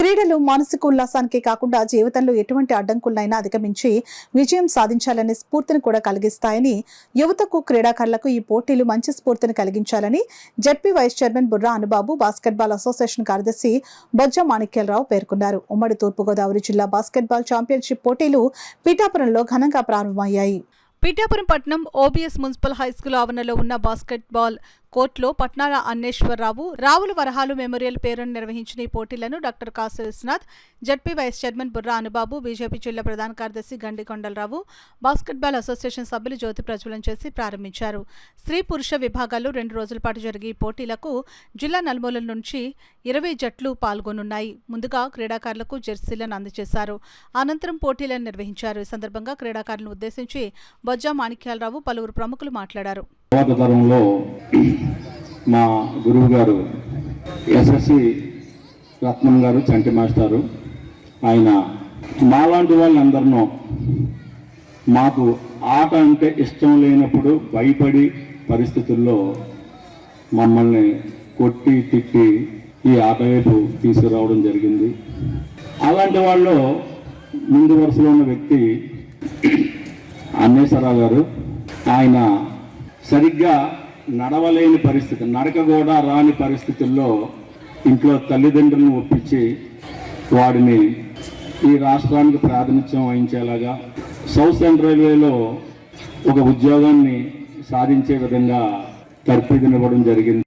క్రీడలు మానసిక ఉల్లాసానికే కాకుండా జీవితంలో ఎటువంటి అడ్డంకులైనా అధిగమించి విజయం సాధించాలనే స్ఫూర్తిని కూడా కలిగిస్తాయని, యువతకు క్రీడాకారులకు ఈ పోటీలు మంచి స్ఫూర్తిని కలిగించాలని ZP vice chairman Burra Anubabu, basketball association కార్యదర్శి బొజ్జ మాణిక్యాలరావు పేర్కొన్నారు. ఉమ్మడి తూర్పుగోదావరి జిల్లా బాస్కెట్బాల్ ఛాంపియన్షిప్ పోటీలు పిఠాపురంలో ఘనంగా ప్రారంభమయ్యాయి. పిఠాపురం పట్టణం ఓబీఎస్ మున్సిపల్ హైస్కూల్ ఆవరణలో ఉన్న బాస్కెట్బాల్ కోర్టులో పట్నాల అన్నేశ్వరరావు, రావుల వరహాలు మెమోరియల్ పేరును నిర్వహించిన ఈ పోటీలను doctor Kasu Vishwanath, ZP vice chairman Burra Anubabu, BJP జిల్లా ప్రధాన కార్యదర్శి గండి కొండలరావు, బాస్కెట్బాల్ అసోసియేషన్ సభ్యులు జ్యోతి ప్రజ్వలన చేసి ప్రారంభించారు. స్త్రీ పురుష విభాగాల్లో 2 రోజుల పాటు జరిగే ఈ పోటీలకు జిల్లా నలుమూలల నుంచి 20 జట్లు పాల్గొనున్నాయి. ముందుగా క్రీడాకారులకు జెర్సీలను అందజేశారు. అనంతరం పోటీలను నిర్వహించారు. ఈ సందర్భంగా క్రీడాకారులను ఉద్దేశించి బొజ్జ మాణిక్యాలరావు, పలువురు ప్రముఖులు మాట్లాడారు. మా గురువు గారు ఎస్ఎస్సి రత్నం గారు, చంటి మాస్టారు, ఆయన మాలాంటి వాళ్ళందరినో మాకు ఆట అంటే ఇష్టం లేనప్పుడు భయపడి పరిస్థితుల్లో మమ్మల్ని కొట్టి తిట్టి ఈ ఆట వైపు తీసుకురావడం జరిగింది. అలాంటి వాళ్ళు ముందు వరుసలో ఉన్న వ్యక్తి అన్నేశ్వరరావు గారు. ఆయన సరిగ్గా నడవలేని పరిస్థితి, నడక కూడా రాని పరిస్థితుల్లో ఇంట్లో తల్లిదండ్రులను ఒప్పించి వాడిని ఈ రాష్ట్రానికి ప్రాతినిధ్యం వహించేలాగా సౌత్ సెంట్రల్ రైల్వేలో ఒక ఉద్యోగాన్ని సాధించే విధంగా తర్ఫీదునివ్వడం జరిగింది.